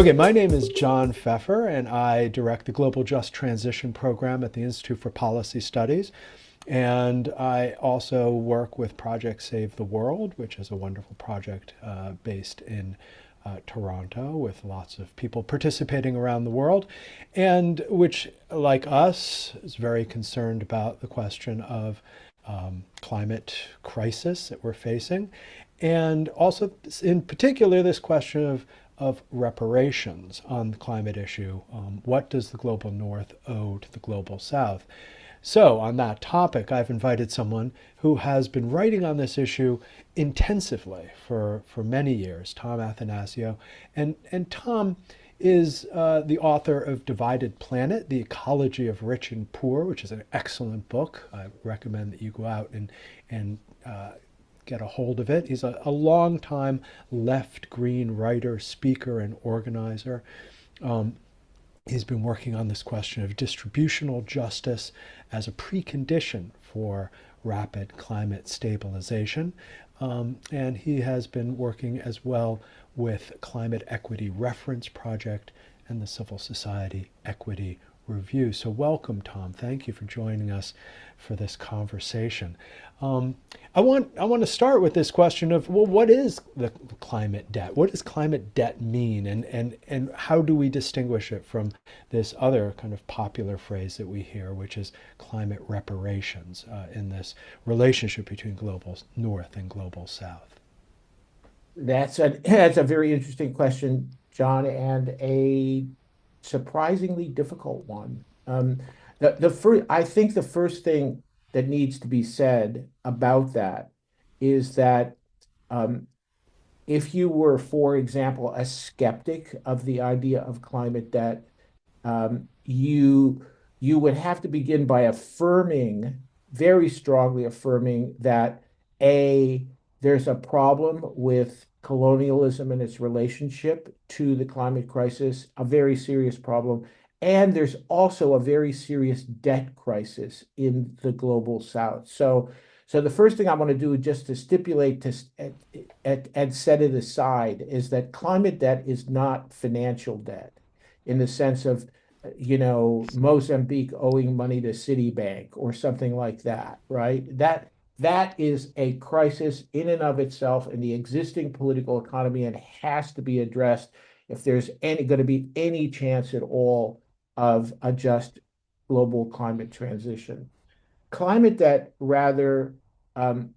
Okay, my name is John Feffer, and I direct the Global Just Transition Program at the Institute for Policy Studies. And I also work with Project Save the World, which is a wonderful project based in Toronto with lots of people participating around the world, and which, like us, is very concerned about the question of climate crisis that we're facing, and also, in particular, this question of reparations on the climate issue. What does the global north owe to the global south? So, on that topic, I've invited someone who has been writing on this issue intensively for many years, Tom Athanasiou. And Tom is the author of Divided Planet, The Ecology of Rich and Poor, which is an excellent book. I recommend that you go out and get a hold of it. He's a long-time left-green writer, speaker, and organizer. He's been working on this question of distributional justice as a precondition for rapid climate stabilization. And he has been working as well with Climate Equity Reference Project and the Civil Society Equity Review. So welcome, Tom. Thank you for joining us for this conversation. I want to start with this question of, well, what is the climate debt? What does climate debt mean, and how do we distinguish it from this other kind of popular phrase that we hear, which is climate reparations, in this relationship between global north and global south? That's a very interesting question, John, and a surprisingly difficult one. I think the first thing that needs to be said about that is that um, if you were, for example, a skeptic of the idea of climate debt, you would have to begin by affirming, very strongly affirming that A, there's a problem with colonialism and its relationship to the climate crisis, a very serious problem. And there's also a very serious debt crisis in the global south. So the first thing I want to do just to stipulate and set it aside is that climate debt is not financial debt in the sense of, Mozambique owing money to Citibank or something like that, right? That is a crisis in and of itself in the existing political economy and has to be addressed if there's going to be any chance at all of a just global climate transition. Climate debt um,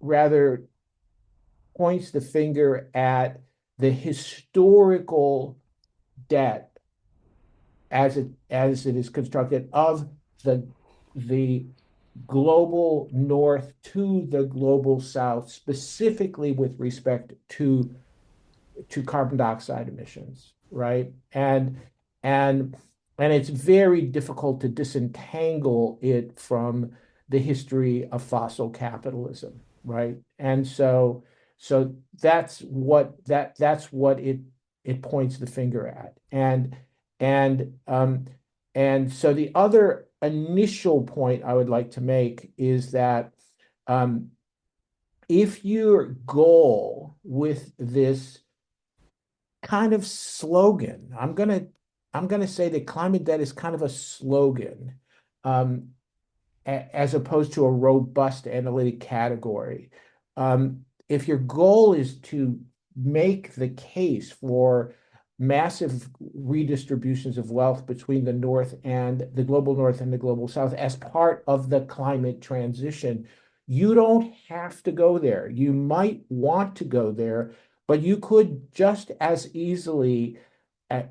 rather points the finger at the historical debt as it is constructed of the global north to the global south, specifically with respect to carbon dioxide emissions, right? And and it's very difficult to disentangle it from the history of fossil capitalism, right? And so that's what it points the finger at. And so the other initial point I would like to make is that um, if your goal with this kind of slogan, I'm gonna say that climate debt is kind of a slogan, um, as opposed to a robust analytic category. If your goal is to make the case for massive redistributions of wealth between the global north and the global south as part of the climate transition, you don't have to go there. You might want to go there, but you could just as easily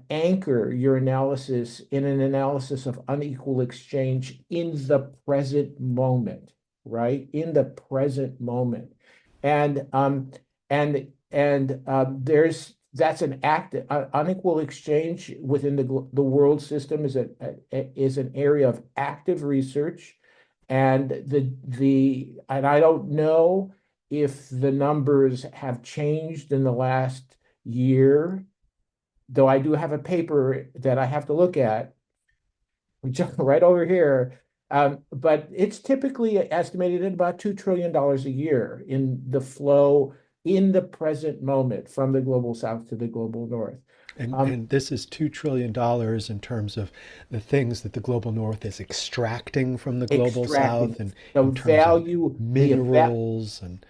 anchor your analysis in an analysis of unequal exchange in the present moment, right? In the present moment. And there's that's an act unequal exchange within the world system is an area of active research, and and I don't know if the numbers have changed in the last year, though I do have a paper that I have to look at right over here. But it's typically estimated at about $2 trillion a year in the flow in the present moment from the global south to the global north. And this is $2 trillion in terms of the things that the global north is extracting from the global south, Extracting and the in terms of value, minerals and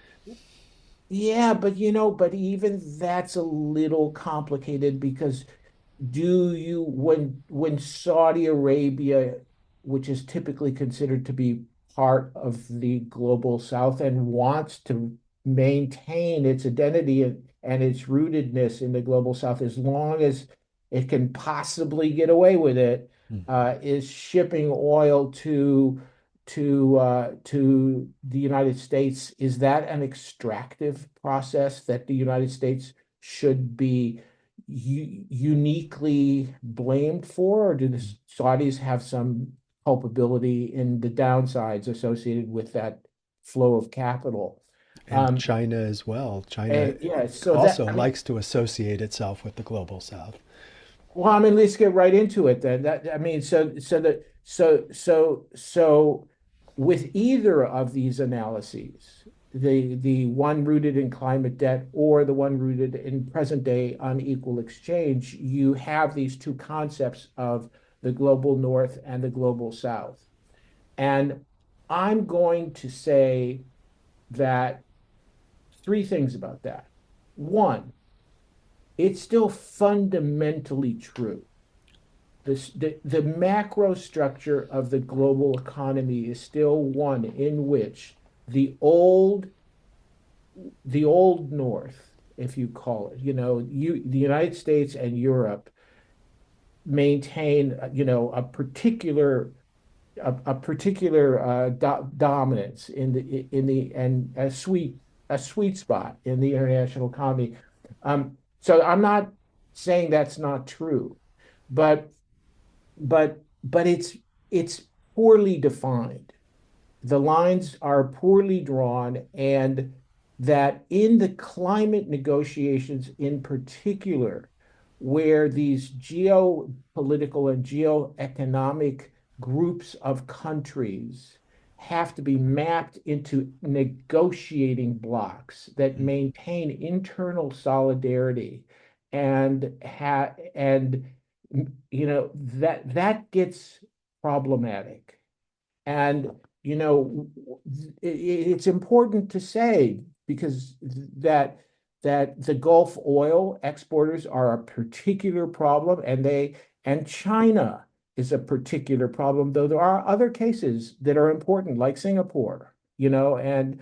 yeah, but but even that's a little complicated because do you when Saudi Arabia, which is typically considered to be part of the global south and wants to maintain its identity and its rootedness in the global south as long as it can possibly get away with it, is shipping oil to the United States. Is that an extractive process that the United States should be uniquely blamed for, or do the Saudis have some culpability in the downsides associated with that flow of capital? and Um, China as well. China and yeah, so that, also I mean, likes to associate itself with the global south. well, I mean, let's get right into it then. That I mean, so with either of these analyses, the one rooted in climate debt or the one rooted in present day unequal exchange, you have these two concepts of the global north and the global south. And I'm going to say that three things about that. One, it's still fundamentally true the macro structure of the global economy is still one in which the old the old North, if you call it, the United States and Europe maintain, a particular dominance in the and a sweet spot in the international economy. So I'm not saying that's not true, but but it's poorly defined. The lines are poorly drawn, and that in the climate negotiations in particular, where these geopolitical and geoeconomic groups of countries have to be mapped into negotiating blocks that maintain internal solidarity and that gets problematic. And it's important to say because that the Gulf oil exporters are a particular problem, and China is a particular problem, though there are other cases that are important, like Singapore, and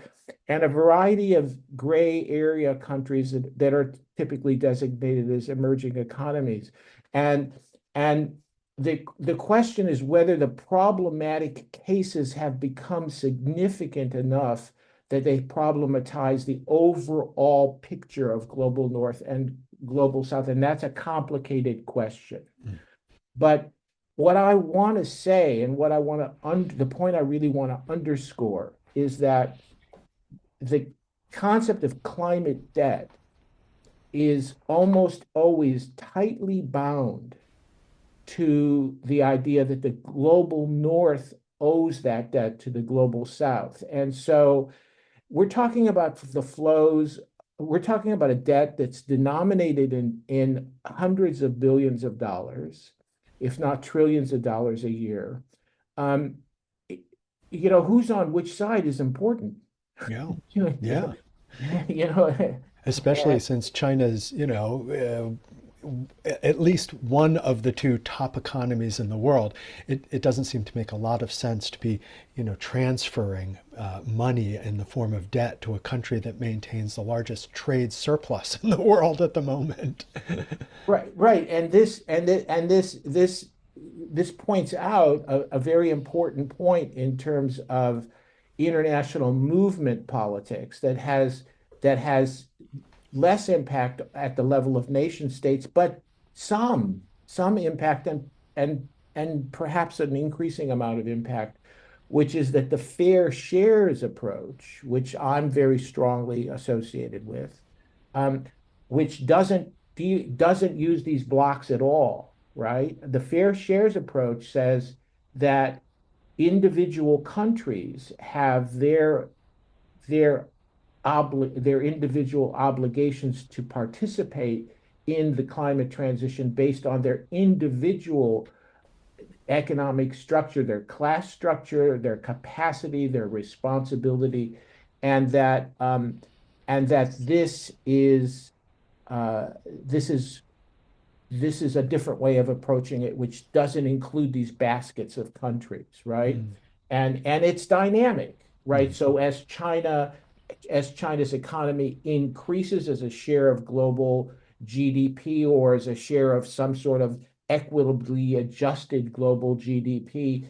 a variety of gray area countries that are typically designated as emerging economies. And and the question is whether the problematic cases have become significant enough that they problematize the overall picture of global north and global south. And that's a complicated question. But what I want to say and what I want to, the point I really want to underscore is that the concept of climate debt is almost always tightly bound to the idea that the global north owes that debt to the global south. And so we're talking about the flows. We're talking about a debt that's denominated in hundreds of billions of dollars, if not trillions of dollars a year. Um, who's on which side is important. Yeah, you know, yeah. you know, Especially since China's, at least one of the two top economies in the world, it doesn't seem to make a lot of sense to be, transferring money in the form of debt to a country that maintains the largest trade surplus in the world at the moment. right. And this points out a very important point in terms of international movement politics that has less impact at the level of nation states, but some impact and perhaps an increasing amount of impact, which is that the fair shares approach, which I'm very strongly associated with, um, which doesn't use these blocks at all, right? The fair shares approach says that individual countries have their their individual obligations to participate in the climate transition based on their individual economic structure, their class structure, their capacity, their responsibility, and that this is uh, this is this is a different way of approaching it, which doesn't include these baskets of countries, right? Mm, And it's dynamic, right? mhm, So as China's economy increases as a share of global GDP or as a share of some sort of equitably adjusted global GDP,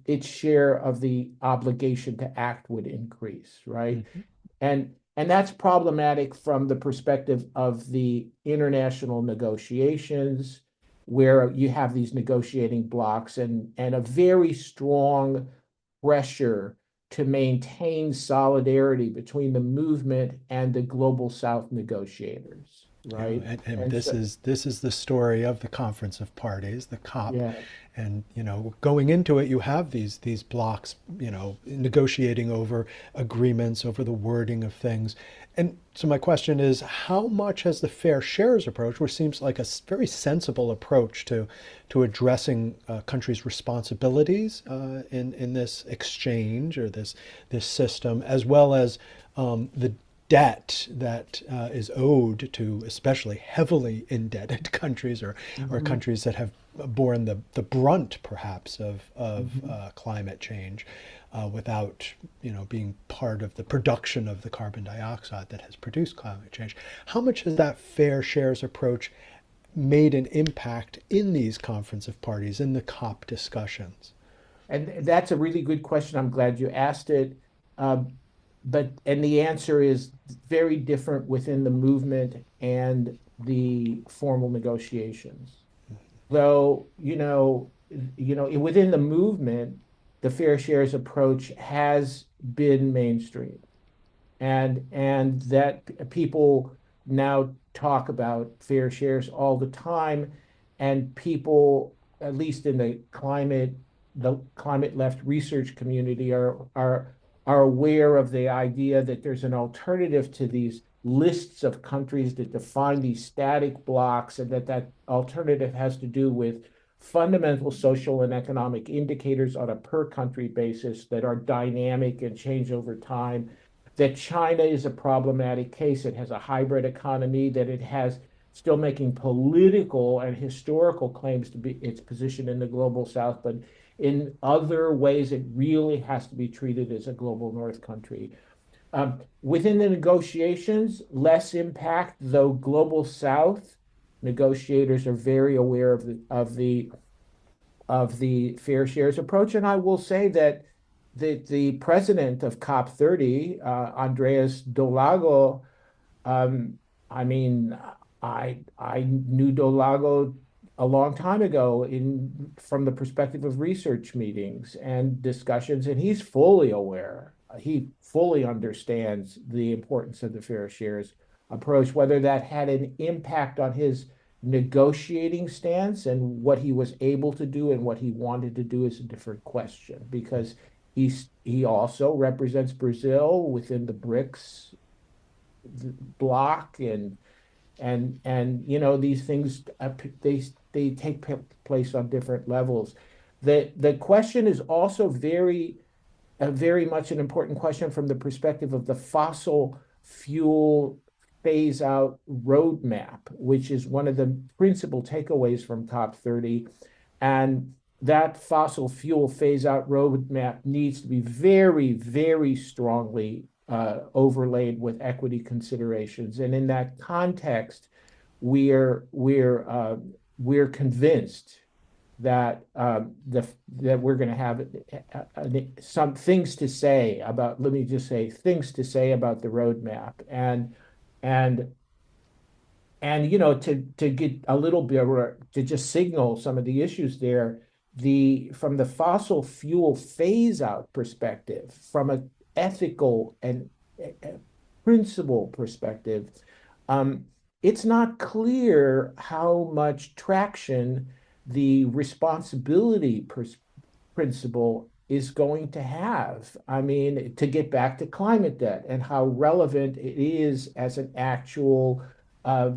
its share of the obligation to act would increase, right? mhm, And that's problematic from the perspective of the international negotiations, where you have these negotiating blocks and a very strong pressure to maintain solidarity between the movement and the global South negotiators, yeah, right? and And so, this is the story of the Conference of Parties, the COP, yeah, and going into it, you have these blocks, negotiating over agreements, over the wording of things, and so my question is, how much has the fair shares approach, which seems like a very sensible approach to addressing countries' responsibilities in this exchange or this system, as well as the debt that is owed to especially heavily indebted countries or mhm, countries that have borne the brunt perhaps of mhm. climate change without being part of the production of the carbon dioxide that has produced climate change. How much has that fair shares approach made an impact in these conference of parties, in the COP discussions? And that's a really good question. I'm glad you asked it. Um, and the answer is very different within the movement and the formal negotiations. Though, within the movement, the fair shares approach has been mainstream and that people now talk about fair shares all the time, and people, at least in the climate left research community, are aware of the idea that there's an alternative to these lists of countries that define these static blocks, and that alternative has to do with fundamental social and economic indicators on a per country basis that are dynamic and change over time, that China is a problematic case. It has a hybrid economy, that it has still making political and historical claims to be its position in the global South, but in other ways, it really has to be treated as a global North country. Within the negotiations, less impact, though global South negotiators are very aware of the fair shares approach. And I will say that the president of COP30, Andreas Dolago, um, I mean, I knew Dolago a long time ago in from the perspective of research meetings and discussions, and he's fully aware. He fully understands the importance of the fair shares approach. Whether that had an impact on his negotiating stance and what he was able to do and what he wanted to do is a different question, because he also represents Brazil within the BRICS block, and these things, they take place on different levels. The question is also very much an important question from the perspective of the fossil fuel phase out roadmap, which is one of the principal takeaways from COP30. And that fossil fuel phase out roadmap needs to be very, very strongly overlaid with equity considerations. And in that context, we're convinced that that we're going to have some things to say about, let me just say, things to say about the roadmap, and to get a little bit, or to just signal some of the issues there, the from the fossil fuel phase out perspective, from an ethical and principle perspective, um, it's not clear how much traction the responsibility principle is going to have. I mean, to get back to climate debt and how relevant it is as an actual uh,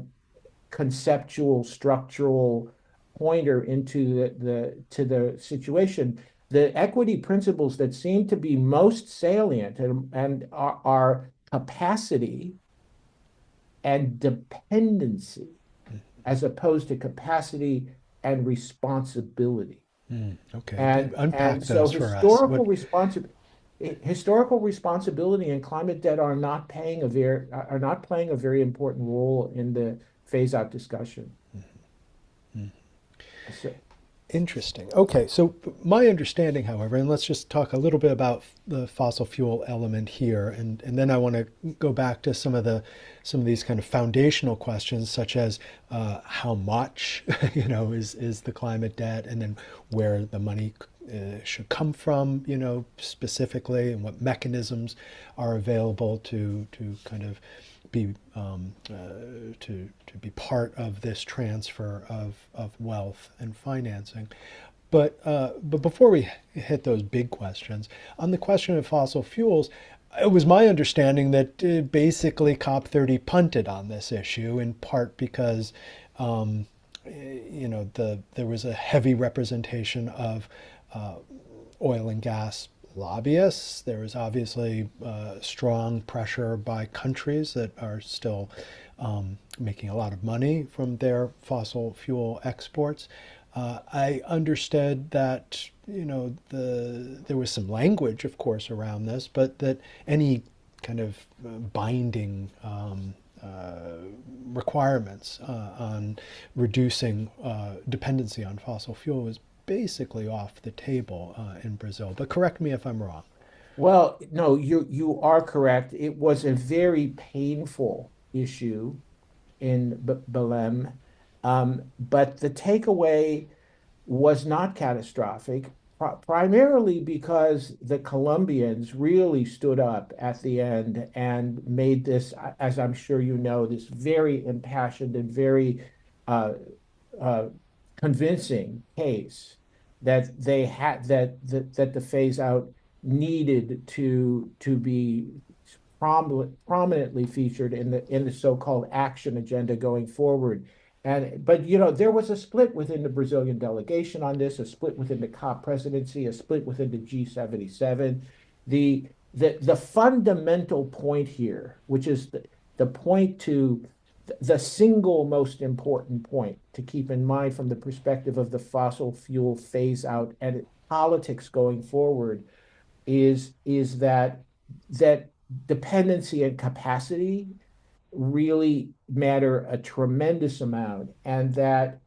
conceptual, structural pointer into the situation. The equity principles that seem to be most salient and are capacity and dependency, as opposed to capacity and responsibility. Okay, And unpack so those for us. What? historical responsibility and climate debt are not playing a very important role in the phase out discussion. So, Interesting. Okay, so my understanding, however, and let's just talk a little bit about the fossil fuel element here, and then I want to go back to some of these kind of foundational questions, such as how much, is the climate debt, and then where the money should come from, specifically, and what mechanisms are available to kind of be to be part of this transfer of wealth and financing. But before we hit those big questions, on the question of fossil fuels, it was my understanding that basically COP30 punted on this issue, in part because there was a heavy representation of oil and gas lobbyists. There is obviously strong pressure by countries that are still making a lot of money from their fossil fuel exports. I understood that there was some language, of course, around this, but that any kind of binding requirements on reducing dependency on fossil fuel was basically off the table in Brazil. But correct me if I'm wrong. well, no, you are correct. It was a very painful issue in Belém, but the takeaway was not catastrophic, primarily because the Colombians really stood up at the end and made this, as I'm sure you know, this very impassioned and very uh, uh, convincing case that they had that the phase out needed to be prominently featured in the so-called action agenda going forward. But there was a split within the Brazilian delegation on this, a split within the COP presidency, a split within the G77. The fundamental point here, which is the point to the single most important point to keep in mind from the perspective of the fossil fuel phase out and politics going forward, is that dependency and capacity really matter a tremendous amount, and that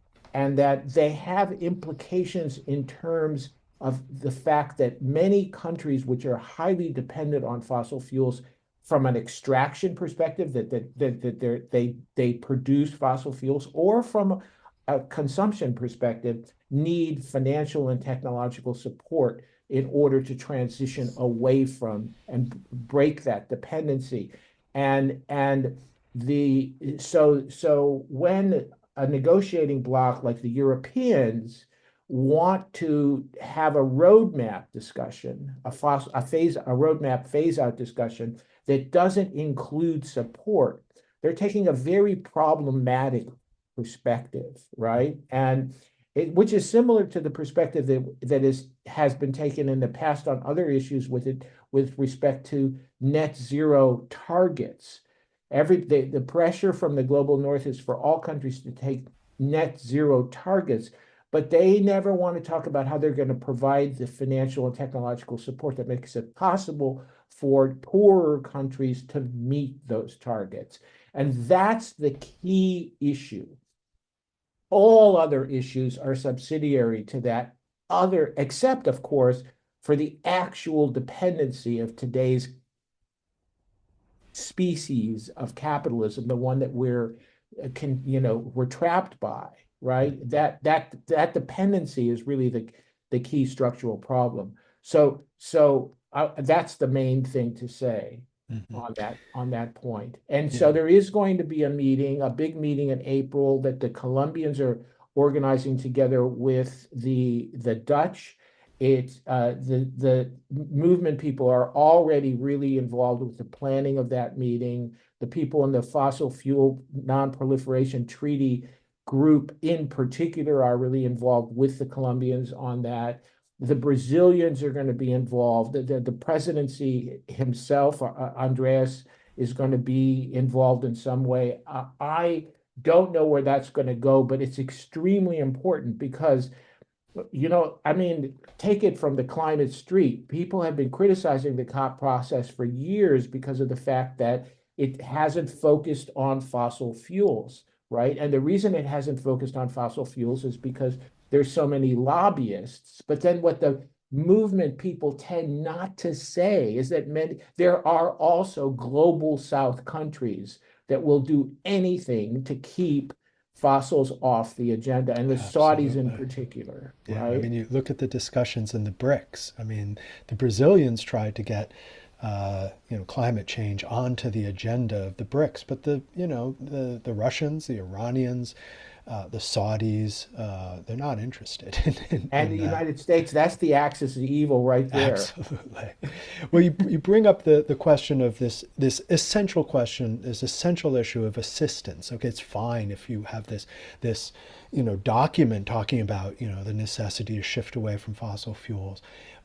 they have implications in terms of the fact that many countries which are highly dependent on fossil fuels from an extraction perspective, that they produce fossil fuels, or from a consumption perspective, need financial and technological support in order to transition away from and break that dependency. And so when a negotiating bloc like the Europeans want to have a roadmap discussion, a roadmap phase out discussion that doesn't include support, they're taking a very problematic perspective, right? And which is similar to the perspective that has been taken in the past on other issues with respect to net zero targets. The pressure from the global north is for all countries to take net zero targets, but they never want to talk about how they're going to provide the financial and technological support that makes it possible for poorer countries to meet those targets. And that's the key issue. All other issues are subsidiary to that, except, of course, for the actual dependency of today's species of capitalism, the one that we're trapped by, right? That dependency is really the key structural problem. So that's the main thing to say Mm-hmm. on that point. And so Yeah. there is going to be a big meeting in April that the Colombians are organizing together with the Dutch The movement people are already really involved with the planning of that meeting. The people in the fossil fuel non-proliferation treaty group in particular are really involved with the Colombians on that. The Brazilians are going to be involved. The presidency himself, Andreas, is going to be involved in some way. I don't know where that's going to go, but it's extremely important because I mean, take it from the climate street. People have been criticizing the COP process for years because of the fact that it hasn't focused on fossil fuels, right? And the reason it hasn't focused on fossil fuels is because there's so many lobbyists. But then what the movement people tend not to say is that there are also global South countries that will do anything to keep fossils off the agenda, and the Saudis in Absolutely. particular, Yeah, I right? mean, you look at the discussions in the BRICS. I mean, the Brazilians tried to get, climate change onto the agenda of the BRICS, but the Russians, the Iranians, the Saudis, they're not interested And in the that. United States, that's the axis of evil right there. Absolutely. Well, you bring up the question of this essential question, this essential issue of assistance. Okay, it's fine if you have this document talking about the necessity to shift away from fossil fuels.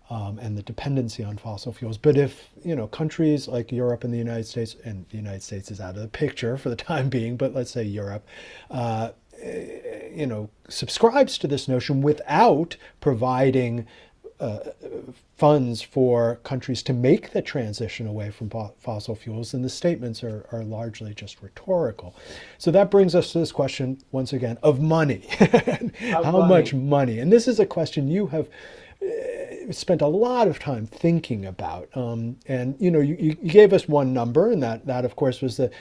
And the dependency on fossil fuels. But if countries like Europe and the United States is out of the picture for the time being, but let's say Europe, uh, subscribes to this notion without providing uh, funds for countries to make the transition away from fossil fuels, then the statements are largely just rhetorical. So that brings us to this question, once again, of money. Of How much money. money? And this is a question you have spent a lot of time thinking about. And you gave us one number, and that of course was the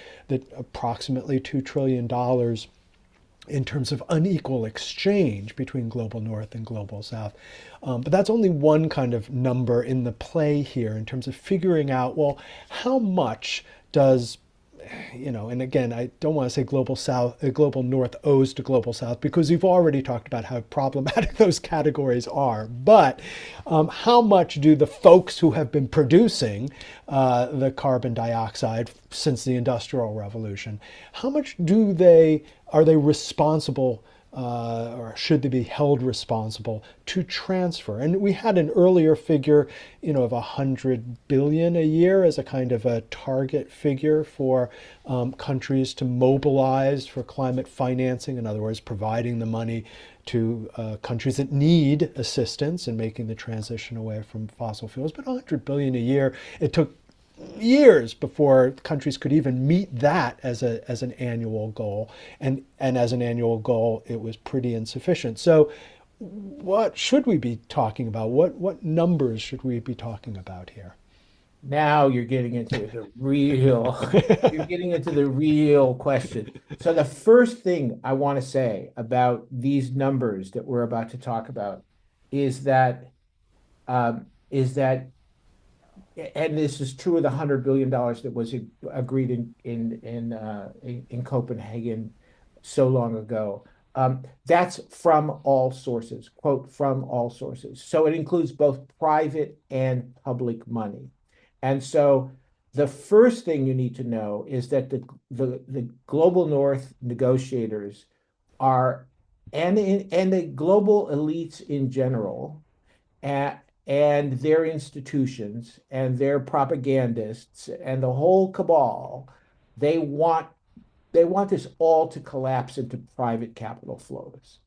approximately $2 trillion in terms of unequal exchange between global north and global south. But that's only one kind of number in the play here in terms of figuring out, well, how much does and again, I don't want to say global south, global north owes to global south because we've already talked about how problematic those categories are. But how much do the folks who have been producing the carbon dioxide since the Industrial Revolution, how much are they responsible or should they be held responsible to transfer? And we had an earlier figure, of 100 billion a year as a kind of a target figure for countries to mobilize for climate financing. In other words, providing the money to countries that need assistance in making the transition away from fossil fuels. But 100 billion a year, it took years before countries could even meet that as an annual goal, and as an annual goal it was pretty insufficient. So what should we be talking about? What numbers should we be talking about here? Now you're getting into the real, you're getting into the real question. So the first thing I want to say about these numbers that we're about to talk about is that and this is true of the $100 billion that was agreed in Copenhagen so long ago. That's from all sources, quote, from all sources. So it includes both private and public money. And so the first thing you need to know is that the global North negotiators are and the global elites in general and their institutions and their propagandists and the whole cabal, they want they want this all to collapse into private capital flows.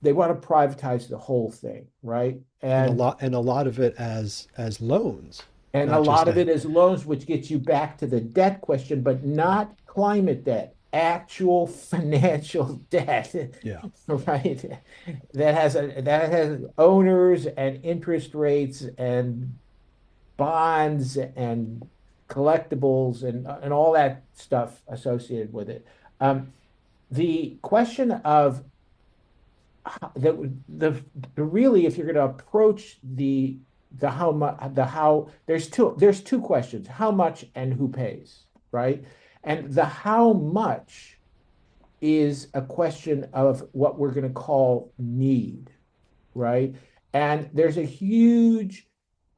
They want to privatize the whole thing, right? And a lot of it as loans, And a not just lot of a it is loans, which gets you back to the debt question, but not climate debt, actual financial debt, yeah. right? That has owners and interest rates and bonds and collectibles and all that stuff associated with it. The question of the really, if you're going to approach the how much the how there's two questions: how much and who pays, right? And the how much is a question of what we're going to call need, right? And there's a huge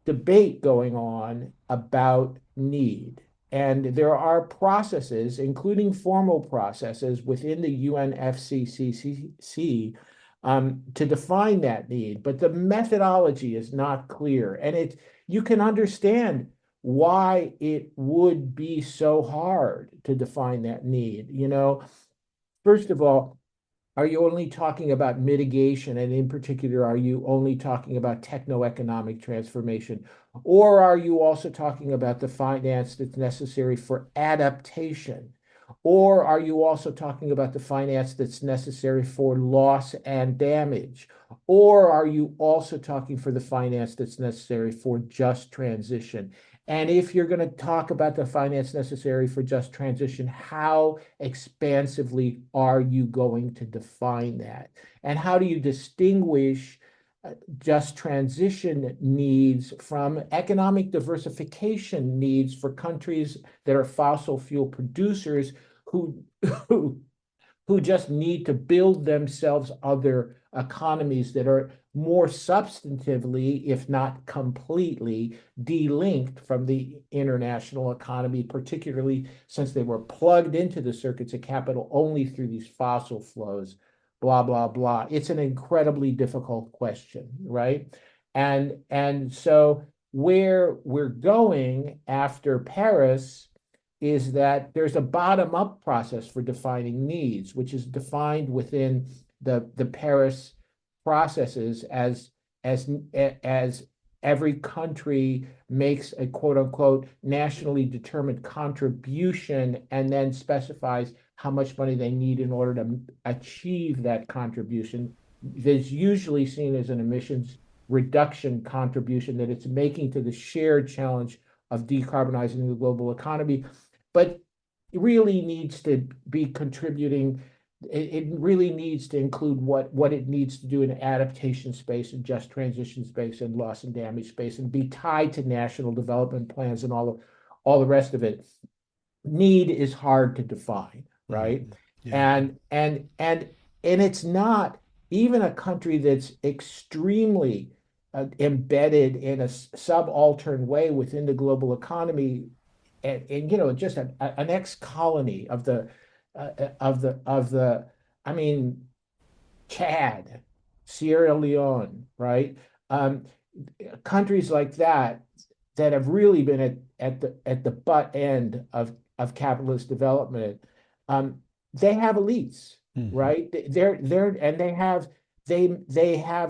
debate going on about need. And there are processes, including formal processes within the UNFCCC, to define that need. But the methodology is not clear. And you can understand why it would be so hard to define that need. First of all, are you only talking about mitigation? And in particular, are you only talking about techno-economic transformation? Or are you also talking about the finance that's necessary for adaptation? Or are you also talking about the finance that's necessary for loss and damage? Or are you also talking for the finance that's necessary for just transition? And if you're going to talk about the finance necessary for just transition, how expansively are you going to define that? And how do you distinguish just transition needs from economic diversification needs for countries that are fossil fuel producers who, who who just need to build themselves other economies that are more substantively, if not completely, delinked from the international economy, particularly since they were plugged into the circuits of capital only through these fossil flows, blah, blah, blah. It's an incredibly difficult question, right? And so where we're going after Paris is that there's a bottom-up process for defining needs, which is defined within the Paris processes as as every country makes a quote unquote nationally determined contribution and then specifies how much money they need in order to achieve that contribution. That's usually seen as an emissions reduction contribution that it's making to the shared challenge of decarbonizing the global economy, but it really needs to be contributing. It really needs to include what it needs to do in adaptation space and just transition space and loss and damage space and be tied to national development plans and all the rest of it. Need is hard to define, right? Mm-hmm. Yeah. And it's not even a country that's extremely embedded in a subaltern way within the global economy, and just an ex-colony of the I mean Chad, Sierra Leone, right? Um, Countries like that have really been at the butt end of capitalist development. Um, they have elites, Mm-hmm. right? They're and they have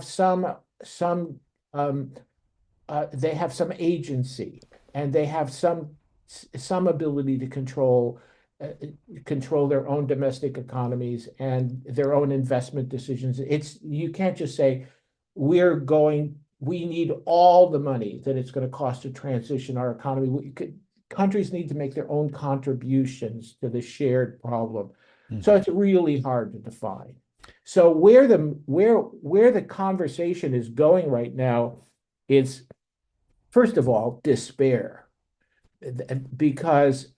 some um, they have some agency and they have some ability to control their own domestic economies and their own investment decisions. You can't just say we need all the money that it's going to cost to transition our economy. Countries need to make their own contributions to the shared problem. So Mm-hmm. it's really hard to define. So where the conversation is going right now is, first of all, despair, because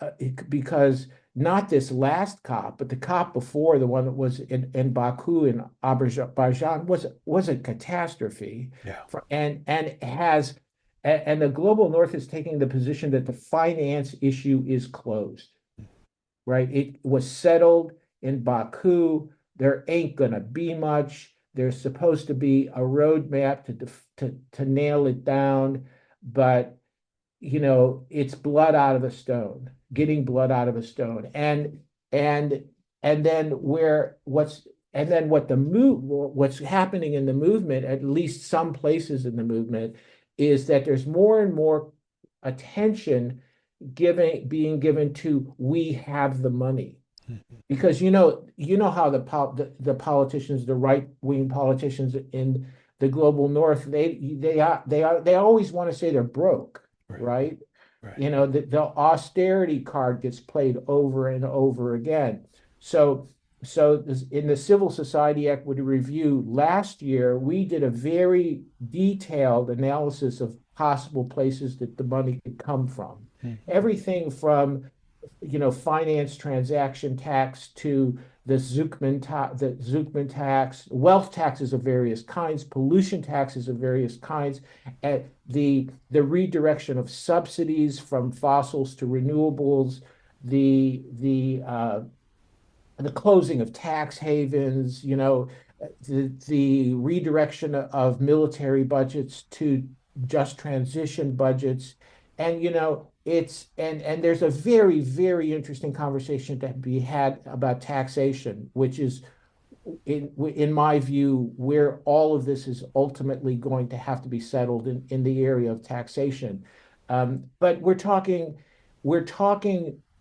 not this last COP, but the COP before, the one that was in Baku in Azerbaijan, was a catastrophe. Yeah. And the global north is taking the position that the finance issue is closed, right? It was settled in Baku. There ain't gonna be much. There's supposed to be a roadmap to nail it down, but it's blood out of a stone, getting blood out of a stone. And and then what's happening in the movement, at least some places in the movement, is that there's more and more attention being given to we have the money. Mm-hmm. Because you know how the politicians, the right-wing politicians in the global north, they always want to say they're broke, Right. right? Right. The austerity card gets played over and over again. So in the Civil Society Equity Review last year, we did a very detailed analysis of possible places that the money could come from. Mm-hmm. Everything from finance transaction tax to the Zuckman tax, wealth taxes of various kinds, pollution taxes of various kinds, and the redirection of subsidies from fossils to renewables, the closing of tax havens, the redirection of military budgets to just transition budgets. And and there's a very, very interesting conversation to be had about taxation, which is in my view, where all of this is ultimately going to have to be settled in the area of taxation. But we're talking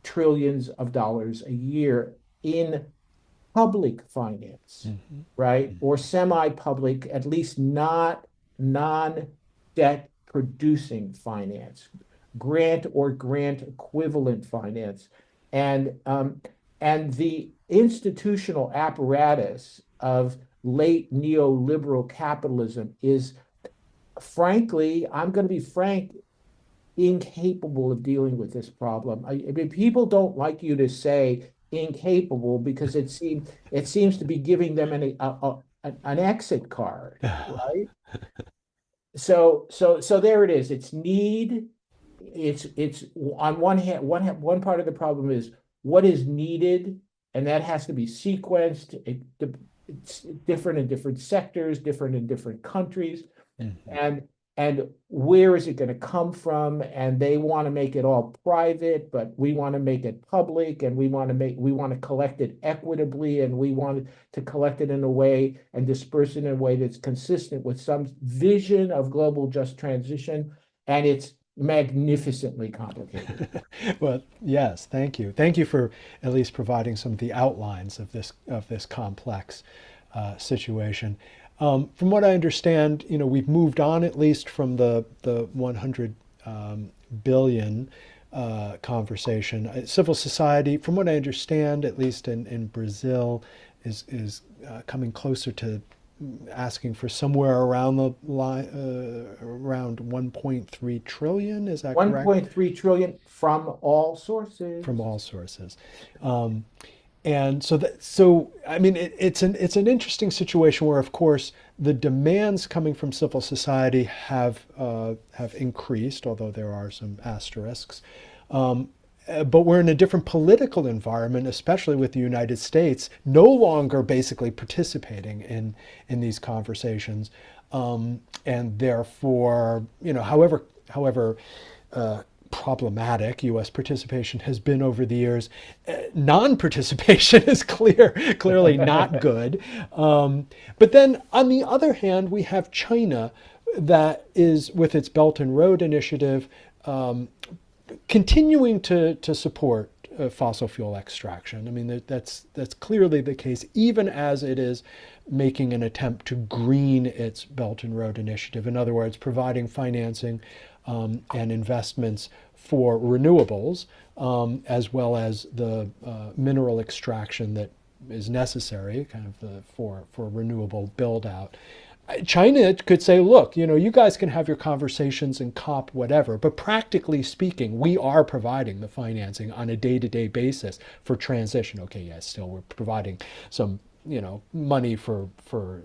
trillions of dollars a year in public finance, Mhm. right? Mhm. Or semi-public, at least not non-debt producing finance, grant or grant equivalent finance. And the institutional apparatus of late neoliberal capitalism is, frankly, I'm going to be frank, incapable of dealing with this problem. I mean, people don't like you to say incapable because it seems to be giving them an exit card, right? So there it is. It's need. It's on one hand, one part of the problem is what is needed, and that has to be sequenced. It's different in different sectors, different in different countries, Mhm. and where is it going to come from? And they want to make it all private, but we want to make it public, and we want to collect it equitably, and we want to collect it in a way and disperse it in a way that's consistent with some vision of global just transition. And it's magnificently complicated. Well, yes, thank you. Thank you for at least providing some of the outlines of this complex situation. From what I understand, we've moved on at least from the 100 billion conversation. Civil society, from what I understand, at least in Brazil, is coming closer to asking for somewhere around the line, around 1.3 trillion. Is that correct? 1.3 trillion from all From sources. all sources. Um, and so I mean, it's an interesting situation where, of course, the demands coming from civil society have increased, although there are some asterisks. Um, but we're in a different political environment, especially with the United States, no longer basically participating in these conversations, and therefore, however problematic U.S. participation has been over the years, non-participation is clearly not good. But then, on the other hand, we have China, that is, with its Belt and Road Initiative, continuing to support fossil fuel extraction. I mean, that's clearly the case, even as it is making an attempt to green its Belt and Road Initiative. In other words, providing financing and investments for renewables, as well as the mineral extraction that is necessary, kind of for renewable build out. China could say, look, you guys can have your conversations and COP whatever, but practically speaking, we are providing the financing on a day-to-day basis for transition. Okay, yes, still we're providing some, money for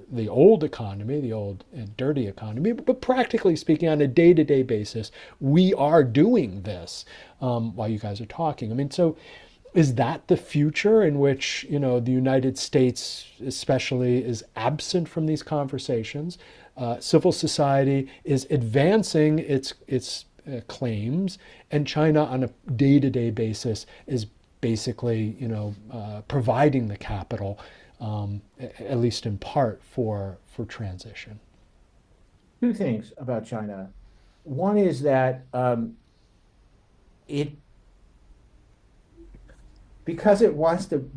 the old economy, the old and dirty economy, but practically speaking, on a day-to-day basis, we are doing this while you guys are talking. I mean, so is that the future in which the United States especially is absent from these conversations? Civil society is advancing its claims, and China on a day-to-day basis is basically providing the capital, at least in part, for transition. Two things about China. One is that it because it wants to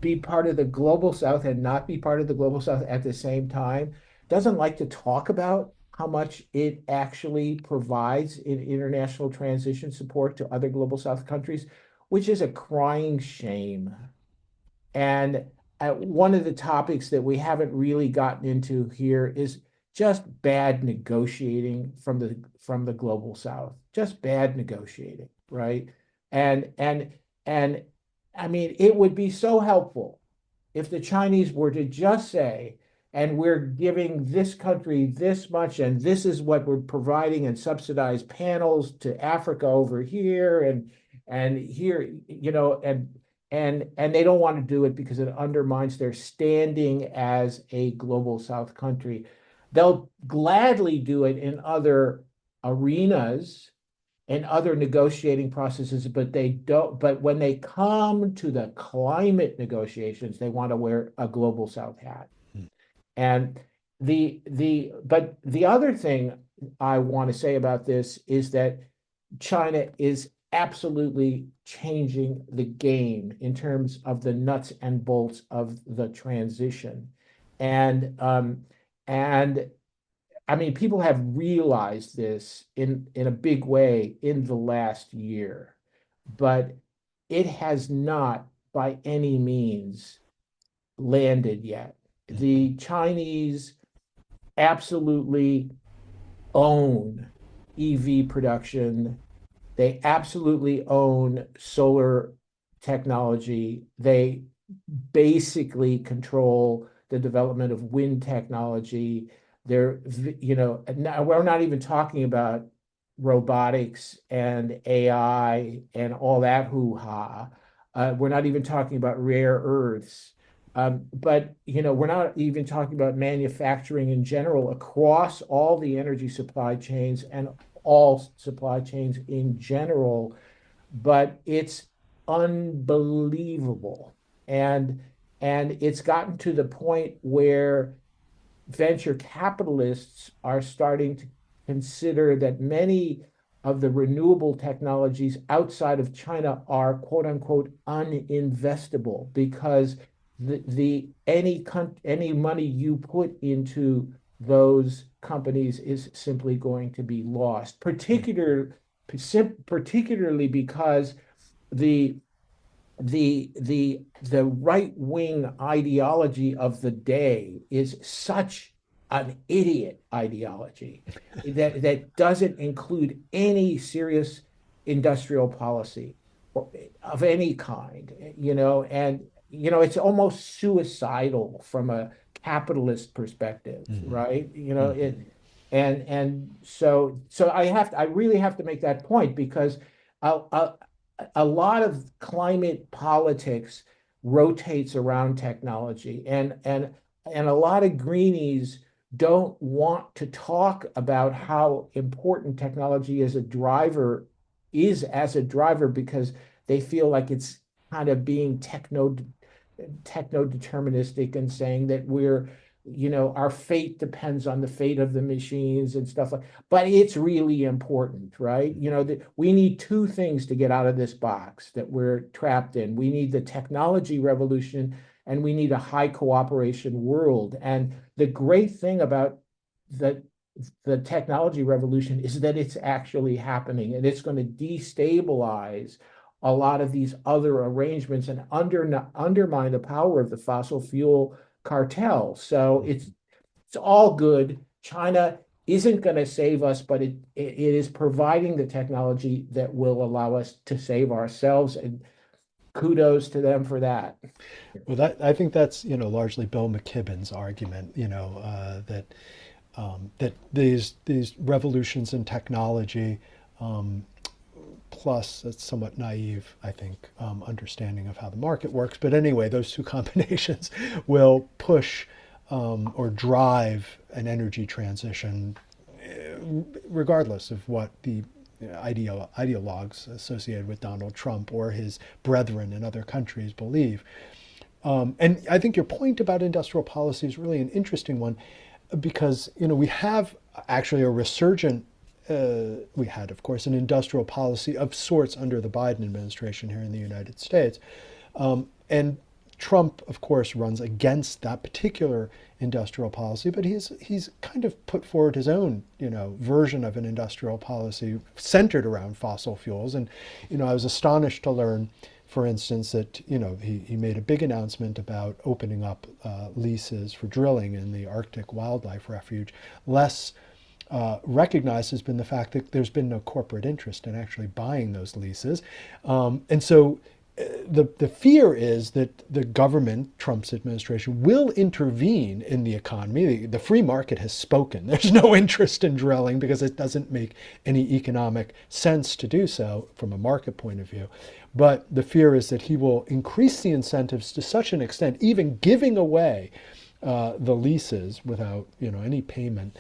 be part of the global south and not be part of the global south at the same time, doesn't like to talk about how much it actually provides in international transition support to other global south countries, which is a crying shame. And one of the topics that we haven't really gotten into here is just bad negotiating from the global south, just bad negotiating, right? And And I mean, it would be so helpful if the Chinese were to just say, and we're giving this country this much, and this is what we're providing, and subsidized panels to Africa over here, and here, and they don't want to do it because it undermines their standing as a global South country. They'll gladly do it in other arenas and other negotiating processes, but they don't. But when they come to the climate negotiations, they want to wear a global South hat. And but the other thing I want to say about this is that China is absolutely changing the game in terms of the nuts and bolts of the transition. And and I mean, people have realized this in a big way in the last year, but it has not by any means landed yet. Mhm. The Chinese absolutely own EV production. They absolutely own solar technology. They basically control the development of wind technology. They're, now we're not even talking about robotics and AI and all that hoo-ha. We're not even talking about rare earths. But we're not even talking about manufacturing in general across all the energy supply chains and all supply chains in general, but it's unbelievable. And and it's gotten to the point where venture capitalists are starting to consider that many of the renewable technologies outside of China are quote unquote uninvestable because the any money you put into those companies is simply going to be lost, particularly because the the right wing ideology of the day is such an idiot ideology that doesn't include any serious industrial policy of any kind, and it's almost suicidal from a capitalist perspective, Mhm. right? Mhm. And so I really have to make that point because a lot of climate politics rotates around technology, and a lot of greenies don't want to talk about how important technology is as a driver because they feel like it's kind of being techno deterministic and saying that our fate depends on the fate of the machines and stuff like. But it's really important, right? That we need two things to get out of this box that we're trapped in. We need the technology revolution, and we need a high cooperation world. And the great thing about the the technology revolution is that it's actually happening, and it's going to destabilize a lot of these other arrangements and undermine the power of the fossil fuel cartel. So it's all good. China isn't going to save us, but it is providing the technology that will allow us to save ourselves, and kudos to them for that. Well, that I think that's largely Bill McKibben's argument. That these revolutions in technology, um, plus a somewhat naive, I think, understanding of how the market works. But anyway, those two combinations will push or drive an energy transition, regardless of what the ideologues associated with Donald Trump or his brethren in other countries believe. And I think your point about industrial policy is really an interesting one because we have actually a resurgent. We had, of course, an industrial policy of sorts under the Biden administration here in the United States, and Trump, of course, runs against that particular industrial policy, but he's kind of put forward his own version of an industrial policy centered around fossil fuels. And I was astonished to learn, for instance, that he made a big announcement about opening up leases for drilling in the Arctic Wildlife Refuge. Less recognized has been the fact that there's been no corporate interest in actually buying those leases, and so the fear is that the government, Trump's administration, will intervene in the economy. The free market has spoken. There's no interest in drilling because it doesn't make any economic sense to do so from a market point of view. But the fear is that he will increase the incentives to such an extent, even giving away the leases without any payment,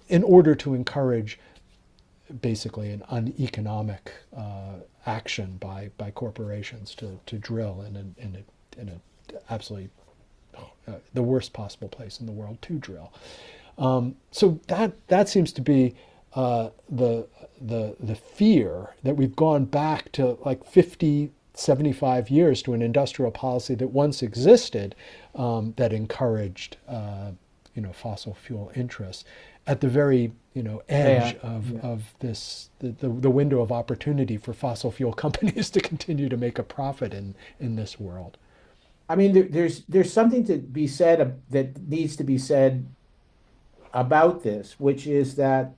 in order to encourage basically an uneconomic action by corporations to drill in a absolutely the worst possible place in the world to drill. So that seems to be the fear that we've gone back to like 50, 75 years to an industrial policy that once existed, that encouraged fossil fuel interests at the very edge Yeah, of yeah. the window of opportunity for fossil fuel companies to continue to make a profit in this world. I mean, there's something to be said that needs to be said about this, which is that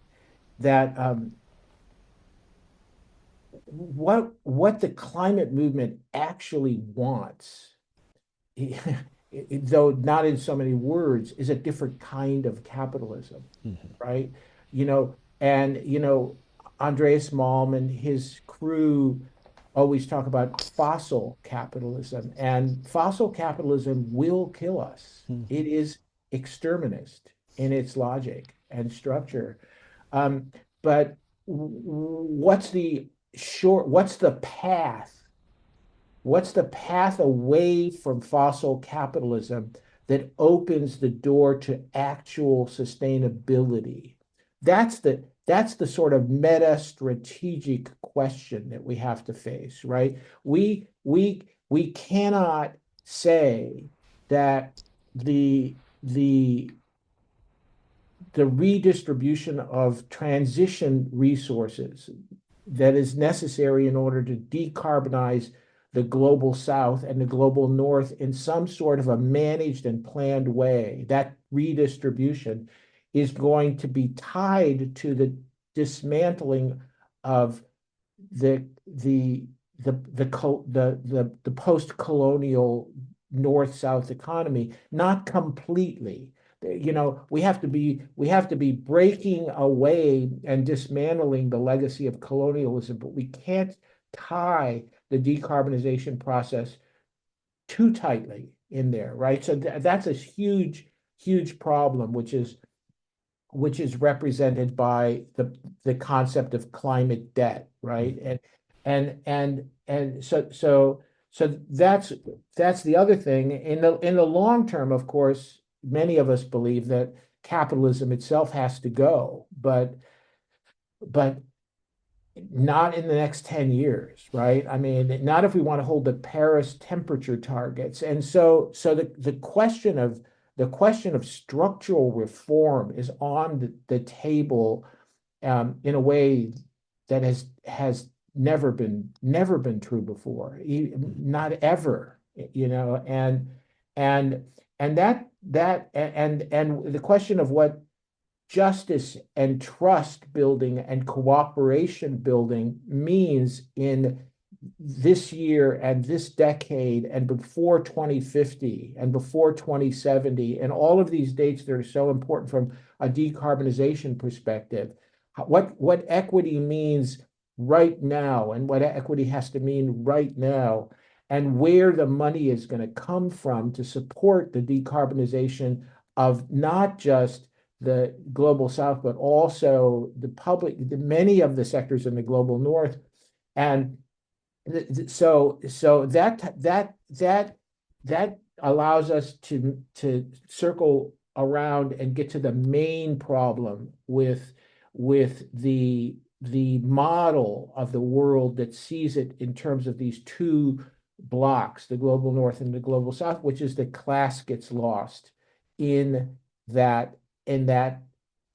what the climate movement actually wants, though not in so many words, is a different kind of capitalism, Mm-hmm. right? And Andreas Malm and his crew always talk about fossil capitalism, and fossil capitalism will kill us. Mm-hmm. It is exterminist in its logic and structure. Um, but what's the path? What's the path away from fossil capitalism that opens the door to actual sustainability? That's the sort of meta strategic question that we have to face, right? We cannot say that the the the redistribution of transition resources that is necessary in order to decarbonize the global south and the global north in some sort of a managed and planned way. That redistribution is going to be tied to the dismantling of the post-colonial north-south economy, not completely. We have to be breaking away and dismantling the legacy of colonialism, but we can't tie the decarbonization process too tightly in there, right? So that's a huge, huge problem, which is represented by the concept of climate debt, right? And that's the other thing. In the long term, of course, many of us believe that capitalism itself has to go, but not in the next 10 years, right? I mean, not if we want to hold the Paris temperature targets. And so the question of structural reform is on the table, in a way that has never been true before, not ever, and and the question of what justice and trust building and cooperation building means in this year and this decade and before 2050 and before 2070 and all of these dates that are so important from a decarbonization perspective. What equity means right now and what equity has to mean right now, and where the money is going to come from to support the decarbonization of not just the global south, but also many of the sectors in the global north. And so that allows us to circle around and get to the main problem with the model of the world that sees it in terms of these two blocks, the global north and the global south, which is that class gets lost in that in that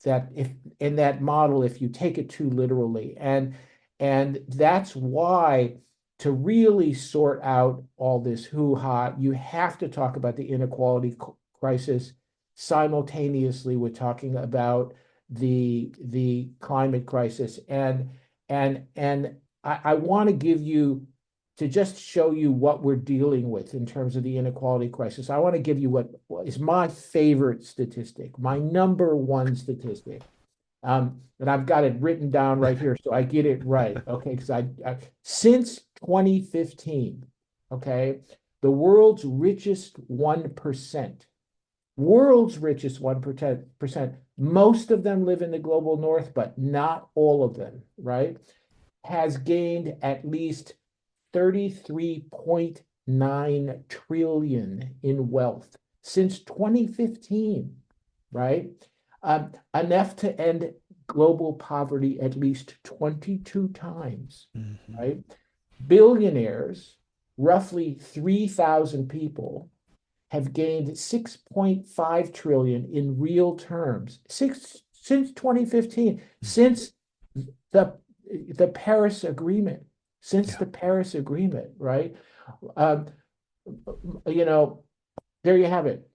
if in that model if you take it too literally. And that's why, to really sort out all this hoo-ha, you have to talk about the inequality crisis simultaneously with talking about the climate crisis. And I want to give you to just show you what we're dealing with in terms of the inequality crisis, I want to give you what is my favorite statistic, my number one statistic. And I've got it written down right here, so I get it right. Okay, because since 2015, okay, the world's richest 1%, most of them live in the global north, but not all of them, right? Has gained at least 33.9 trillion in wealth since 2015, right? Enough to end global poverty at least 22 times, Mhm. right? Billionaires, roughly 3,000 people, have gained 6.5 trillion in real terms since 2015, since the the Paris Agreement, since Yeah. the Paris Agreement, right? Um, you know, there you have it,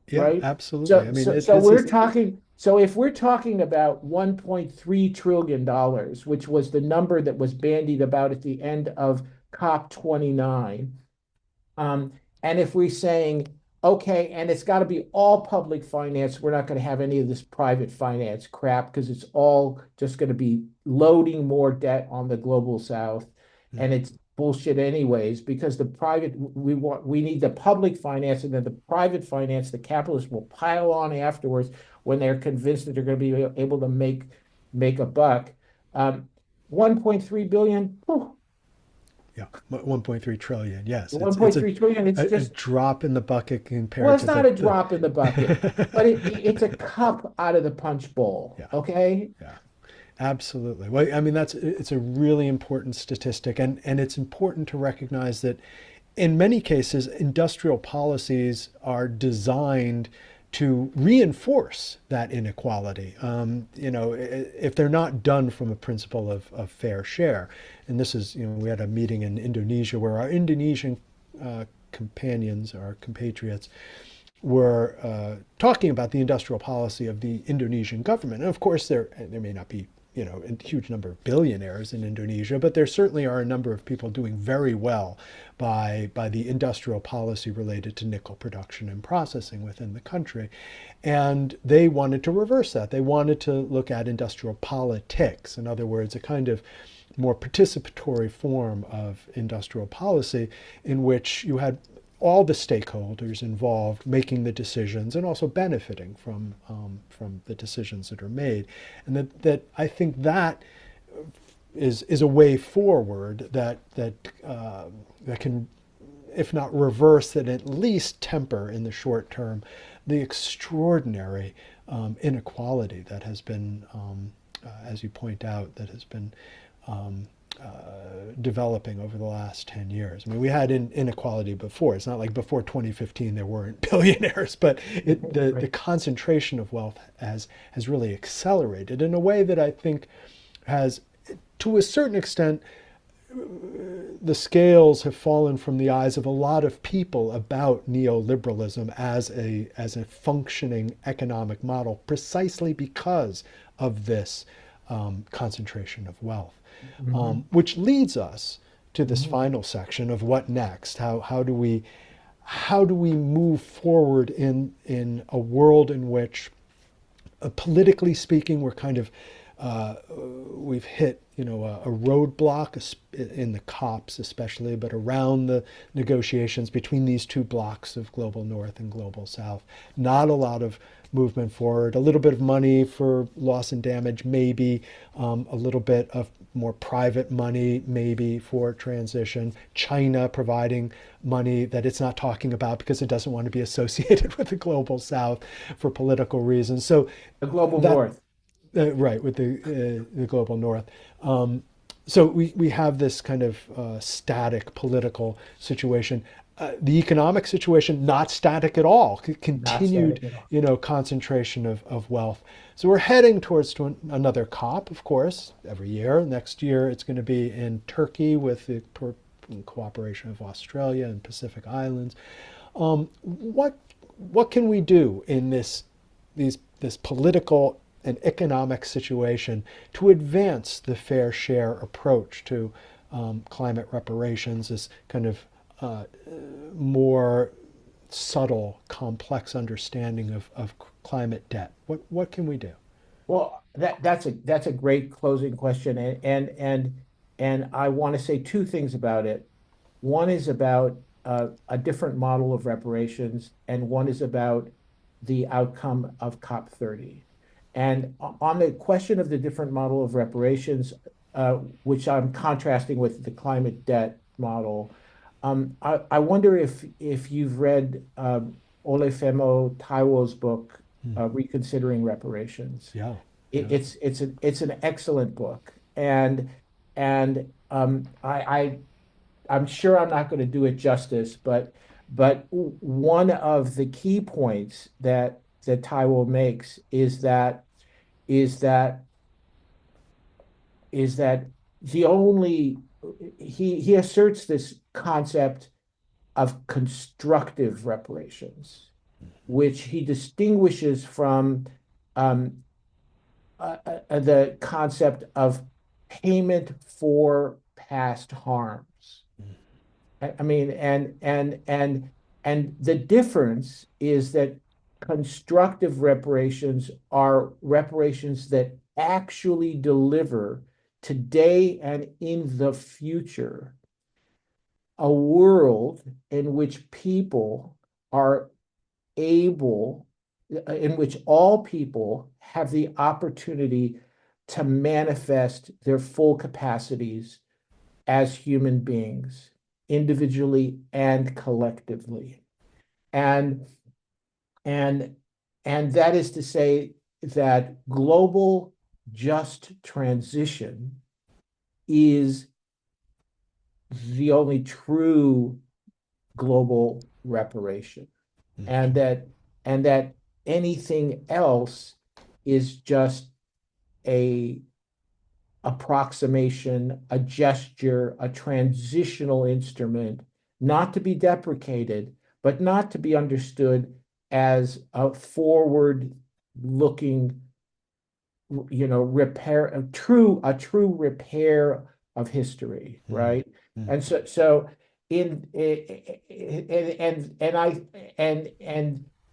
Yeah, right? absolutely. I So, mean, so, so this we're is, talking. So if we're talking about $1.3 trillion, which was the number that was bandied about at the end of COP 29, um, and if we're saying, okay, and it's got to be all public finance, we're not going to have any of this private finance crap because it's all just going to be loading more debt on the global south. And it's bullshit anyways, because we need the public finance, and then the private finance, the capitalists will pile on afterwards when they're convinced that they're going to be able to make a buck. Um, 1.3 billion, whew, yeah, 1.3 trillion. Yes, it's 1.3 trillion, it's a just, drop in the bucket well, compared it's to not a drop in the bucket, but it's a cup out of the punch bowl. Yeah, Okay. yeah, absolutely. Well, I mean, it's a really important statistic, and it's important to recognize that in many cases, industrial policies are designed to reinforce that inequality. If they're not done from a principle of fair share, and this is, we had a meeting in Indonesia where our Indonesian companions, our compatriots, were talking about the industrial policy of the Indonesian government. And of course, there may not be a huge number of billionaires in Indonesia, but there certainly are a number of people doing very well by the industrial policy related to nickel production and processing within the country. And they wanted to reverse that. They wanted to look at industrial politics, in other words, a kind of more participatory form of industrial policy in which you had all the stakeholders involved making the decisions and also benefiting from the decisions that are made, and that I think that is a way forward that can, if not reverse, then at least temper in the short term the extraordinary inequality that has been, as you point out, that has been developing over the last 10 years. I mean, we had inequality before. It's not like before 2015 there weren't billionaires, but the Right. concentration of wealth has really accelerated in a way that I think has, to a certain extent, the scales have fallen from the eyes of a lot of people about neoliberalism as a functioning economic model, precisely because of this concentration of wealth, Mhm. which leads us to this Mhm. final section of what next. How do we move forward in a world in which, politically speaking, we're kind of we've hit a roadblock in the COPs especially, but around the negotiations between these two blocks of global north and global south. Not a lot of movement forward. A little bit of money for loss and damage, maybe. A little bit of more private money, maybe, for transition. China providing money that it's not talking about because it doesn't want to be associated with the global south for political reasons. So The global that north. right, with the global north. So we have this kind of static political situation. The economic situation, not static at all. Not Continued, static at all. concentration of wealth. So we're heading towards another COP, of course, every year. Next year, it's going to be in Turkey with the cooperation of Australia and Pacific Islands. What can we do in this political and economic situation to advance the fair share approach to climate reparations, this kind of more subtle, complex understanding of climate debt? What can we do? Well, that's a great closing question, and I want to say two things about it. One is about a different model of reparations, and one is about the outcome of COP30. And on the question of the different model of reparations, which I'm contrasting with the climate debt model, I wonder if you've read Olufemi Taiwo's book, Hmm. Reconsidering Reparations. Yeah, yeah. It's an excellent book, and I'm sure I'm not going to do it justice, but one of the key points that Taiwo makes is that is that the only he asserts this concept of constructive reparations, which he distinguishes from um, the concept of payment for past harms. I mean, and the difference is that constructive reparations are reparations that actually deliver today and in the future a world in which people are able, in which all people have the opportunity to manifest their full capacities as human beings, individually and collectively. And and and that is to say that global just transition is the only true global reparation. And Hmm. that anything else is just a approximation, a gesture, a transitional instrument, not to be deprecated, but not to be understood as a forward looking, repair, a true repair of history, Hmm. right? Hmm. And so in and I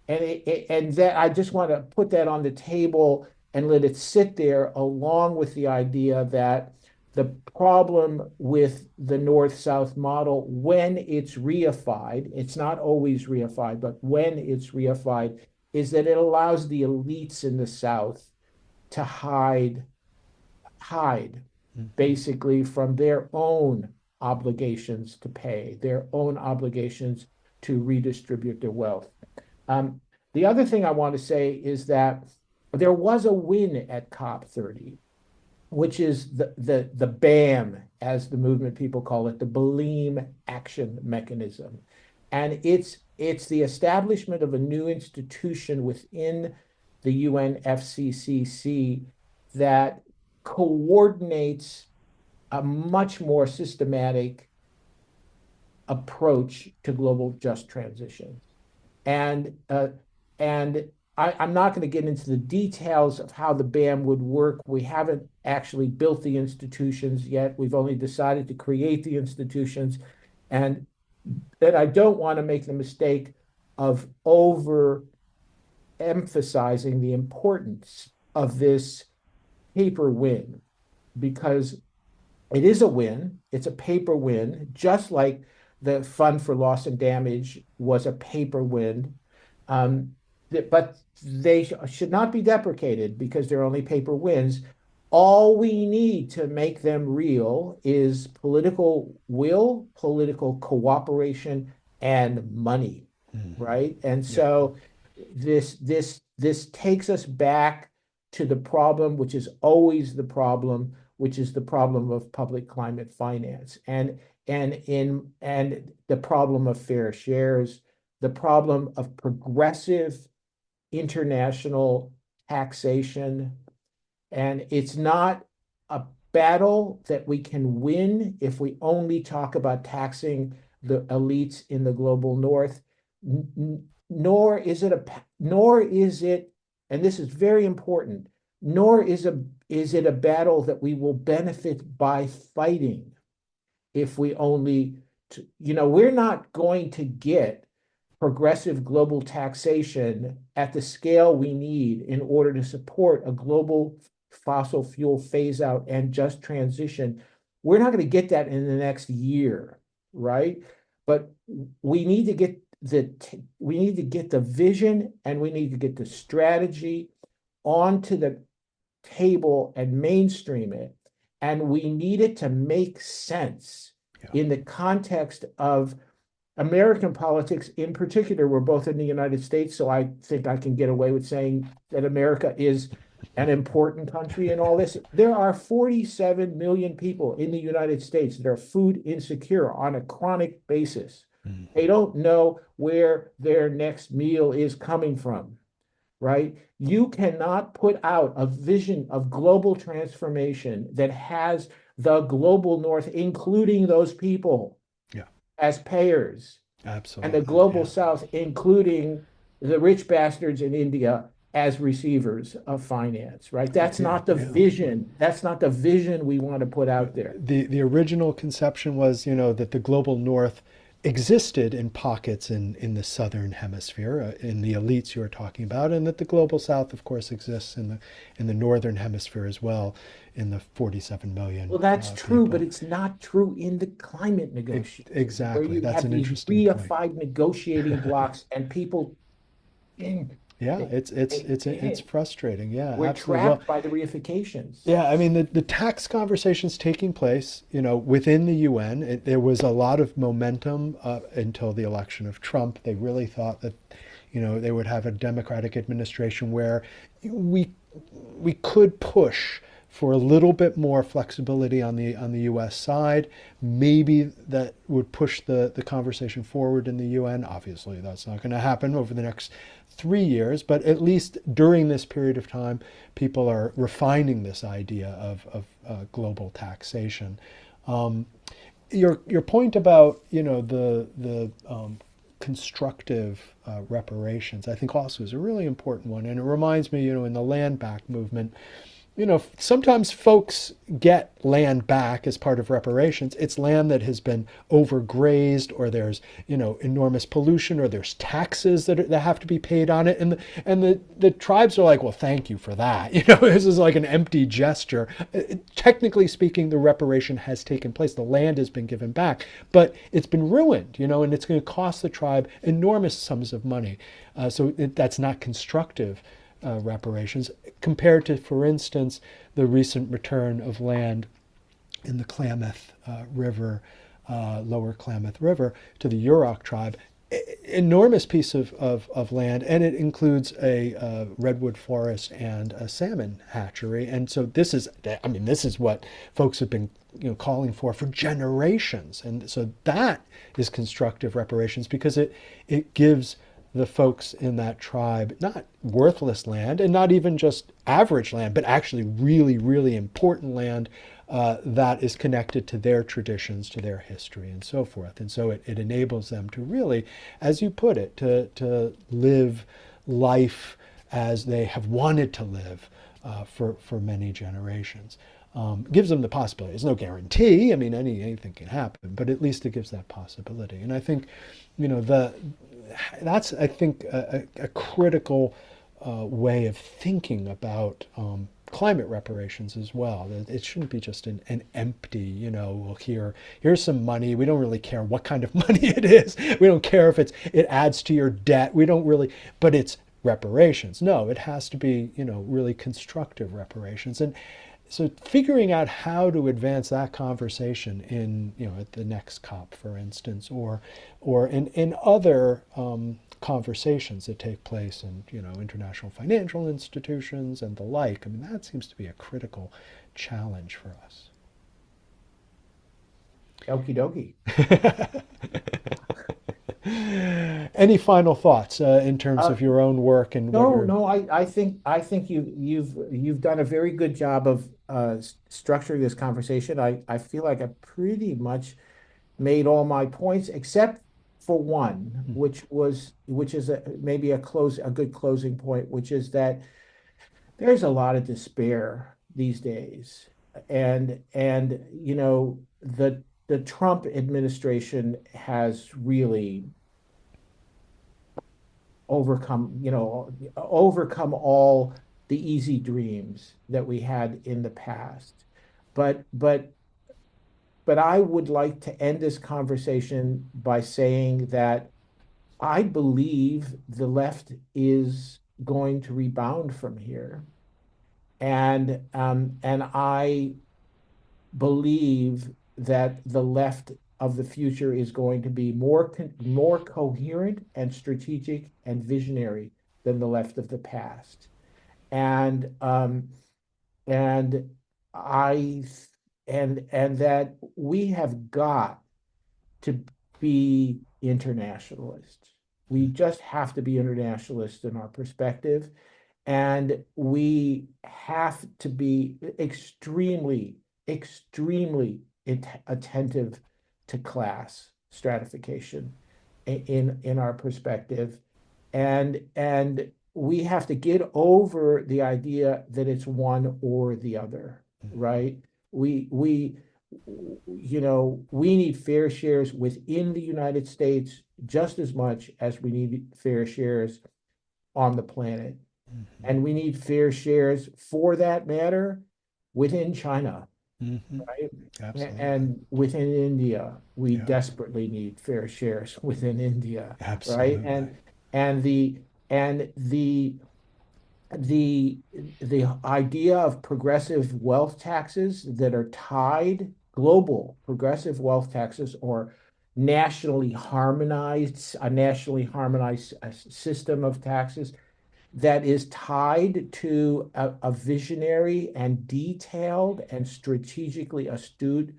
and that I just want to put that on the table and let it sit there along with the idea that the problem with the North-South model, when it's reified, it's not always reified, but when it's reified, is that it allows the elites in the South to hide Hmm. basically from their own obligations to pay, their own obligations to redistribute their wealth. Um, the other thing I want to say is that there was a win at COP30, which is the BAM, as the movement people call it, the Baleem Action Mechanism. And it's the establishment of a new institution within the UNFCCC that coordinates a much more systematic approach to global just transition. And I'm not going to get into the details of how the BAM would work. We haven't actually built the institutions yet. We've only decided to create the institutions. And that I don't want to make the mistake of over emphasizing the importance of this paper win, because it is a win. It's a paper win, just like the Fund for Loss and Damage was a paper win. Um, but they should not be deprecated because they're only paper wins. All we need to make them real is political will, political cooperation, and money, Hmm. right? And Yeah. so this takes us back to the problem, which is always the problem, which is the problem of public climate finance, and the problem of fair shares, the problem of progressive international taxation. And it's not a battle that we can win if we only talk about taxing the elites in the global north, nor is it, and this is very important, nor is it a battle that we will benefit by fighting. if we only, we're not going to get progressive global taxation at the scale we need in order to support a global fossil fuel phase out and just transition. We're not going to get that in the next year, right? But we need to get the vision and we need to get the strategy onto the table and mainstream it. And we need it to make sense Yeah. in the context of American politics in particular. We're both in the United States, so I think I can get away with saying that America is an important country in all this. There are 47 million people in the United States that are food insecure on a chronic basis. Mm. They don't know where their next meal is coming from, right? You cannot put out a vision of global transformation that has the global north, including those people Yeah, as payers, and the absolutely. global Yeah. south, including the rich bastards in India as receivers of finance, right? That's Yeah, not the yeah. vision. That's not the vision we want to put out there. The original conception was, that the global north existed in pockets in the southern hemisphere, in the elites you were talking about, and that the global south, of course, exists in the northern hemisphere as well, in the 47 million Well, that's true, but people. it's not true in the climate negotiations, where Exactly. you That's have an these interesting point. reified negotiating blocks and people, mm, Yeah, they, it's frustrating. Yeah, we're absolutely. Well, trapped by the reifications. yeah, I mean the tax conversations taking place, within the UN. There was a lot of momentum until the election of Trump. They really thought that, they would have a Democratic administration where we we could push for a little bit more flexibility on the U.S. side. Maybe that would push the conversation forward in the UN. Obviously, that's not going to happen over the next 3 years, but at least during this period of time, people are refining this idea of global taxation. Um, your point about constructive reparations, I think, also is a really important one, and it reminds me, in the land back movement, sometimes folks get land back as part of reparations. It's land that has been overgrazed, or there's, enormous pollution, or there's taxes that have to be paid on it. And the tribes are like, well, thank you for that. This is like an empty gesture. Technically speaking, the reparation has taken place. The land has been given back, but it's been ruined, and it's going to cost the tribe enormous sums of money. That's not constructive reparations, compared to, for instance, the recent return of land in the Klamath River, Lower Klamath River, to the Yurok tribe. Enormous piece of land, and it includes a redwood forest and a salmon hatchery. And so this is what folks have been calling for generations. And so that is constructive reparations, because it gives the folks in that tribe not worthless land, and not even just average land, but actually really, really important land that is connected to their traditions, to their history, and so forth. And so it enables them to really, as you put it, to live life as they have wanted to live for many generations. Gives them the possibility. There's no guarantee. I mean, anything can happen, but at least it gives that possibility. And I think, that's, I think, a critical way of thinking about climate reparations as well. It shouldn't be just an empty, well, here's some money. We don't really care what kind of money it is. We don't care if it adds to your debt. We don't really, but it's reparations. No, it has to be, really constructive reparations. And so figuring out how to advance that conversation in, at the next COP, for instance, or in other conversations that take place in, international financial institutions and the like. I mean, that seems to be a critical challenge for us. Okie dokie. Any final thoughts in terms of your own work and what No, you're? no, I think you've done a very good job of structuring this conversation. I feel like I pretty much made all my points except for one, which is maybe a good closing point, which is that there's a lot of despair these days, and the the Trump administration has really overcome all the easy dreams that we had in the past. But but but I would like to end this conversation by saying that I believe the left is going to rebound from here. And I believe that the left of the future is going to be more coherent and strategic and visionary than the left of the past. And and I and that we have got to be internationalists. We just have to be internationalists in our perspective. And we have to be extremely attentive to class stratification in our perspective. And we have to get over the idea that it's one or the other, right? We we need fair shares within the United States just as much as we need fair shares on the planet. Mhm. And we need fair shares for that matter within China, Mhm. right? Absolutely. And within India, we Yeah, desperately need fair shares within India, right? absolutely. And the and the the idea of progressive wealth taxes that are tied, global progressive wealth taxes, or a nationally harmonized system of taxes that is tied to a visionary and detailed and strategically astute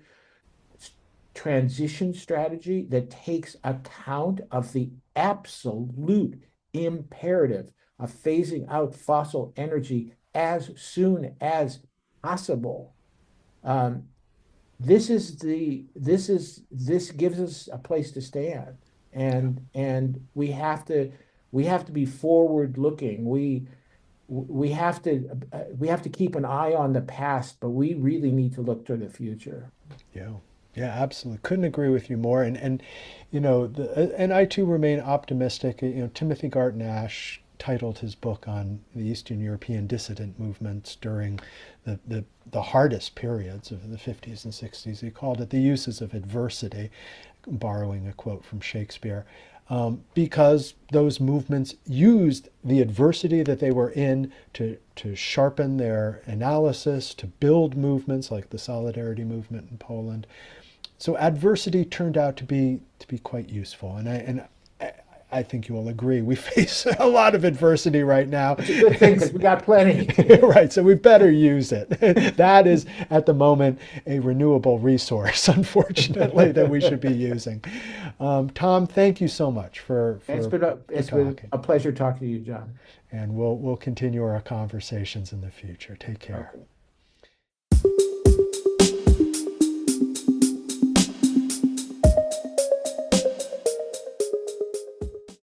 transition strategy that takes account of the absolute imperative of phasing out fossil energy as soon as possible. Um, this gives us a place to stand, Yeah. and we have to be forward looking. We have to keep an eye on the past, but we really need to look to the future. Yeah. Yeah, absolutely. Couldn't agree with you more. And and I too remain optimistic. Timothy Garton Ash titled his book on the Eastern European dissident movements during the hardest periods of the 50s and 60s. He called it The Uses of Adversity, borrowing a quote from Shakespeare, because those movements used the adversity that they were in to sharpen their analysis, to build movements like the Solidarity movement in Poland. So adversity turned out to be quite useful, and I think you will agree we face a lot of adversity right now. It's a good thing because we got plenty. Right, so we better use it. That is at the moment a renewable resource, unfortunately, that we should be using. Tom, thank you so much for It's for been a for it's been talking, a pleasure talking to you, John. and we'll continue our conversations in the future. Take care. Okay.